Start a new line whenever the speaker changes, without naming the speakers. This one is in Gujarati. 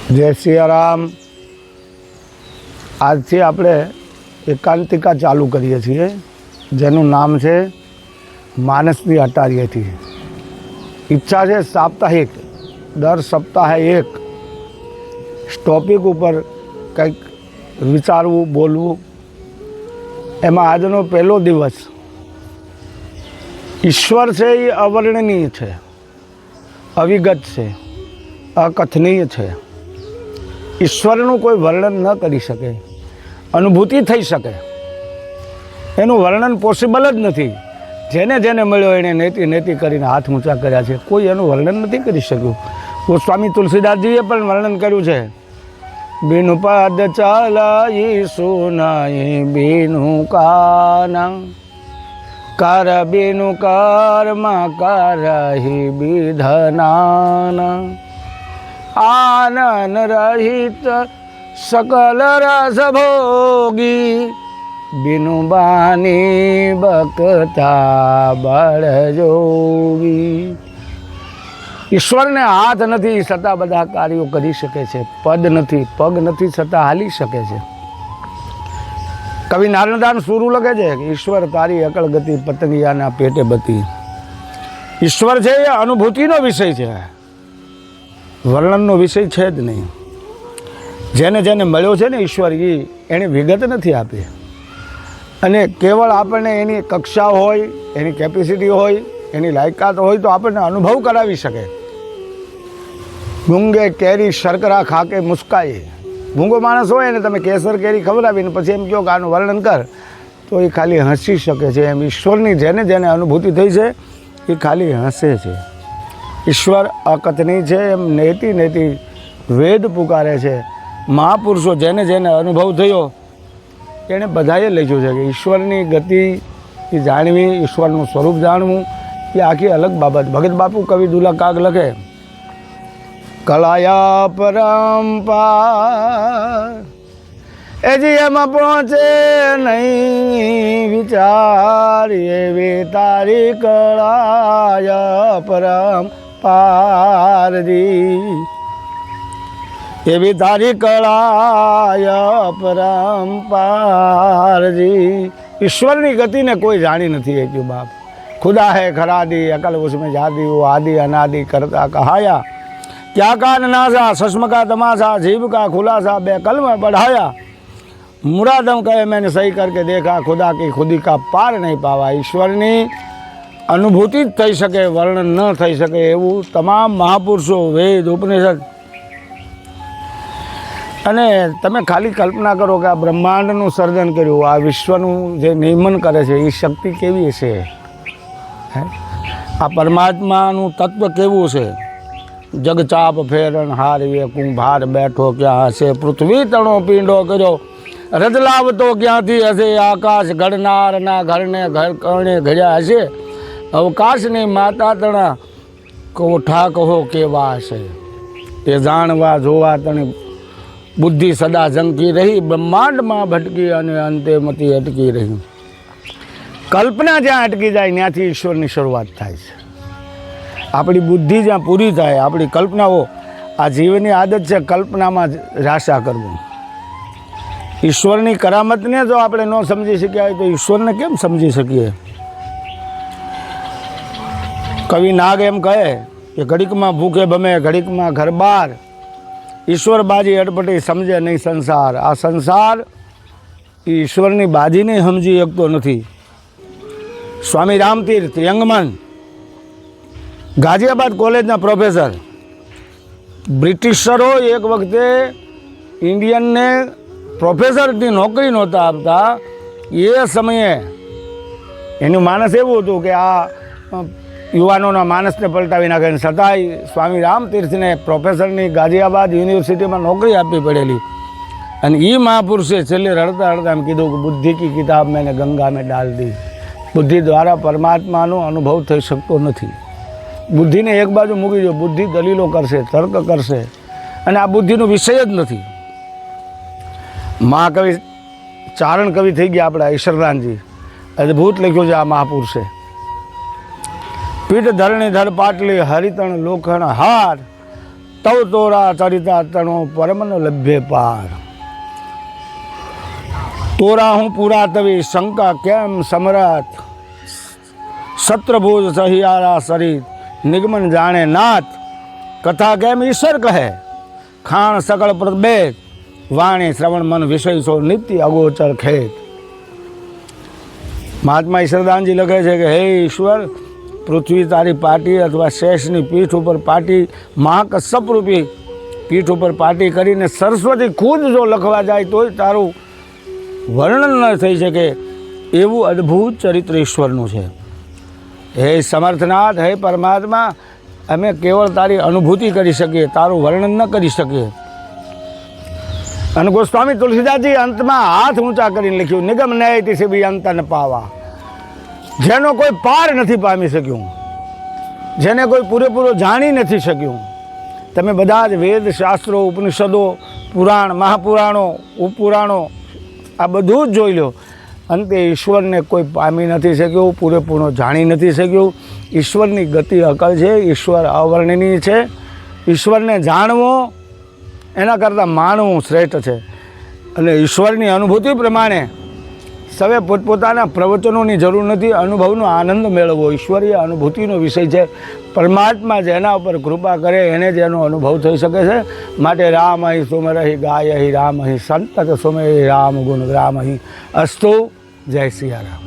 જય સિયારામ। આજથી આપણે એકાંતિકા ચાલુ કરીએ છીએ, જેનું નામ છે માનસની અટારીએથી। ઈચ્છા છે સાપ્તાહિક દર સપ્તાહે એક ટોપિક ઉપર કંઈક વિચારવું, બોલવું। એમાં આજનો પહેલો દિવસ ઈશ્વર છે એ અવર્ણનીય છે, અવિગત છે, અકથનીય છે। ઈશ્વરનું કોઈ વર્ણન ન કરી શકે, અનુભૂતિ થઈ શકે, એનું વર્ણન પોસિબલ જ નથી। જેને જેને મળ્યો એણે નેતિ નેતિ કરીને હાથ ઊંચા કર્યા છે, કોઈ એનું વર્ણન નથી કરી શક્યું। ગોસ્વામી તુલસીદાસજીએ પણ વર્ણન કર્યું છે, બિનુ પદ ચાલાઈ સુનાઈ બિનુ કાના, કર બિનુ કર્મ કરહી વિધનાના, આનન રહિત સકલ રસ ભોગી, બિનુ બાની બકતા બળ જોગી। ઈશ્વરને હાથ નથી છતાં બધા કાર્યો કરી શકે છે, પદ નથી, પગ નથી છતાં હાલી શકે છે। કવિ નારણદાન સુરું લખે છે કે ઈશ્વર તારી અકળ ગતિ પતંગિયાના પેટે બતી। ઈશ્વર છે એ અનુભૂતિનો વિષય છે, વર્ણનનો વિષય છે જ નહીં। જેને જેને મળ્યો છે ને ઈશ્વર, એની વિગત નથી આપી, અને કેવળ આપણને એની કક્ષા હોય, એની કેપેસિટી હોય, એની લાયકાત હોય તો આપણને અનુભવ કરાવી શકે। ગુંગે કેરી શર્કરા ખાકે મુસ્કાઈ, ભૂંગો માણસ હોય ને તમે કેસર કેરી ખવડાવીને પછી એમ કહો કે આનું વર્ણન કર, તો એ ખાલી હસી શકે છે। એમ ઈશ્વરની જેને જેને અનુભૂતિ થઈ છે એ ખાલી હસે છે। ઈશ્વર અકથનીય છે, એમ નેતિ નેતિ વેદ પુકારે છે। મહાપુરુષો જેને જેને અનુભવ થયો એણે બધાએ લખ્યું છે કે ઈશ્વરની ગતિ એ જાણવી, ઈશ્વરનું સ્વરૂપ જાણવું એ આખી અલગ બાબત। ભગત બાપુ કવિ દુલા કાગ લખે, કળાયા પરંપાર એજી એમાં પહોંચે નહીં વિચાર, એવી તારી કળાયા પરંપારજી, એવી તારી કળાયા પરંપારજી। ઈશ્વરની ગતિને કોઈ જાણી નથી શક્યું બાપ। खुदा है खरादी अकल उसमें जादी, वो आदि अनादि करता कहाया, क्या कान नासा सस्म का तमाशा, जीव का खुलासा बेकल में बढ़ाया, मुरादम कहे मैंने सही करके देखा, खुदा की खुदी का पार नहीं पावा। ઈશ્વરની અનુભૂતિ જ થઈ શકે, વર્ણન ન થઈ શકે એવું તમામ મહાપુરુષો, વેદ, ઉપનિષદ। અને તમે ખાલી કલ્પના કરો કે આ બ્રહ્માંડનું સર્જન કર્યું, આ વિશ્વનું જે નિયમન કરે છે એ શક્તિ કેવી છે, આ પરમાત્માનું તત્વ કેવું છે। જગચાપ ફેરણ હારવે કુંભાર બેઠો ક્યાં હશે, પૃથ્વી તણો પીંડો કર્યો રજલાવતો ક્યાંથી હશે, આકાશ ઘડનારના ઘરને ઘર કરણે ઘડ્યા હશે, અવકાશની માતા તણા કોઠા કહો કેવા હશે। એ જાણવા જોવા તણી બુદ્ધિ સદા ઝંકી રહી, બ્રહ્માંડમાં ભટકી અને અંતે મતી અટકી રહી। કલ્પના જ્યાં અટકી જાય ત્યાંથી ઈશ્વરની શરૂઆત થાય છે। આપણી બુદ્ધિ જ્યાં પૂરી થાય, આપણી કલ્પનાઓ, આ જીવની આદત છે કલ્પનામાં રાશા કરવું। ઈશ્વરની કરામતને જો આપણે ન સમજી શક્યા હોય તો ઈશ્વરને કેમ સમજી શકીએ। કવિ નાગ એમ કહે કે ઘડીકમાં ભૂખે ભમે ઘડીકમાં ઘર બાર, ઈશ્વર બાજી અટપટી સમજે નહીં સંસાર। આ સંસાર ઈશ્વરની બાજીને સમજી શકતો નથી। સ્વામી રામતીર્થ યંગમન, ગાઝિયાબાદ કોલેજના પ્રોફેસર, બ્રિટિશરો એક વખતે ઇન્ડિયનને પ્રોફેસરની નોકરી નહોતા આપતા, એ સમયે એનું માનસ એવું હતું કે આ યુવાનોના માનસને પલટાવી નાખે, છતાંય સ્વામી રામતીર્થને પ્રોફેસરની ગાઝિયાબાદ યુનિવર્સિટીમાં નોકરી આપવી પડેલી। અને એ મહાપુરુષે છેલ્લે રડતા રડતા એમ કીધું કે બુદ્ધિ કી કિતાબ મેને ગંગા મેં ડાલ દી। બુદ્ધિ દ્વારા પરમાત્માનો અનુભવ થઈ શકતો નથી। બુદ્ધિને એક બાજુ મૂકી દો, બુદ્ધિ દલીલો કરશે, તર્ક કરશે, અને આ બુદ્ધિનો વિષય જ નથી। મહાકવિ ચારણ કવિ થઈ ગયા આપણા ઈશ્વરદાનજી, અદ્ભુત લખ્યું છે આ મહાપુરુષે। પીઠ ધરણી ધર પાટલી હરિતણ લોખણ હાર, તવ તોરા ચરિતા તણો પરમન લભ્ય પાર. તોરા હું પૂરા તવી શંકા કેમ સમરત, સત્રભુજ સહિયારા સરિત નિગમન જાણે નાથ. કથા કેમ ઈશ્વર કહે ખાણ સકળ પ્રભેદ, વાણી શ્રવણ મન વિષય સો નિત્ય અગોચર ખેત. મહાત્મા ઈશ્વરદાનજી લખે છે કે હે ઈશ્વર, પૃથ્વી તારી પાટી અથવા શેષની પીઠ ઉપર પાટી, મહાકશ્યપ રૂપી પીઠ ઉપર પાટી કરીને સરસ્વતી ખુદ જો લખવા જાય તોય તારું વર્ણન ન થઈ શકે એવું અદ્ભુત ચરિત્ર ઈશ્વરનું છે. હે સમર્થનાથ, હે પરમાત્મા, અમે કેવળ તારી અનુભૂતિ કરી શકીએ, તારું વર્ણન ન કરી શકીએ. અને ગોસ્વામી તુલસીદાસજી અંતમાં હાથ ઊંચા કરીને લખ્યું, નિગમ ન્યાયથી સિબી અંત ન પાવા. જેનો કોઈ પાર નથી પામી શક્યું, જેને કોઈ પૂરેપૂરો જાણી નથી શક્યું. તમે બધા જ વેદ શાસ્ત્રો ઉપનિષદો પુરાણ મહાપુરાણો ઉપપુરાણો આ બધું જ જોઈ લો, અંતે ઈશ્વરને કોઈ પામી નથી શક્યું, પૂરેપૂરો જાણી નથી શક્યું. ઈશ્વરની ગતિ અકળ છે, ઈશ્વર અવર્ણનીય છે. ઈશ્વરને જાણવો એના કરતાં માનવું શ્રેષ્ઠ છે. અને ઈશ્વરની અનુભૂતિ પ્રમાણે સવે પોતપોતાના પ્રવચનોની જરૂર નથી, અનુભવનો આનંદ મેળવવો ઈશ્વરીય અનુભૂતિનો વિષય છે. પરમાત્મા જેના ઉપર કૃપા કરે એને જ એનો અનુભવ થઈ શકે છે. માટે રામ અહીં સુમરહિ ગાય હિ રામ અહીં સંતત સુમે રામ ગુણ ગ્રામ અહીં અસ્તુ. જય સિયા રામ.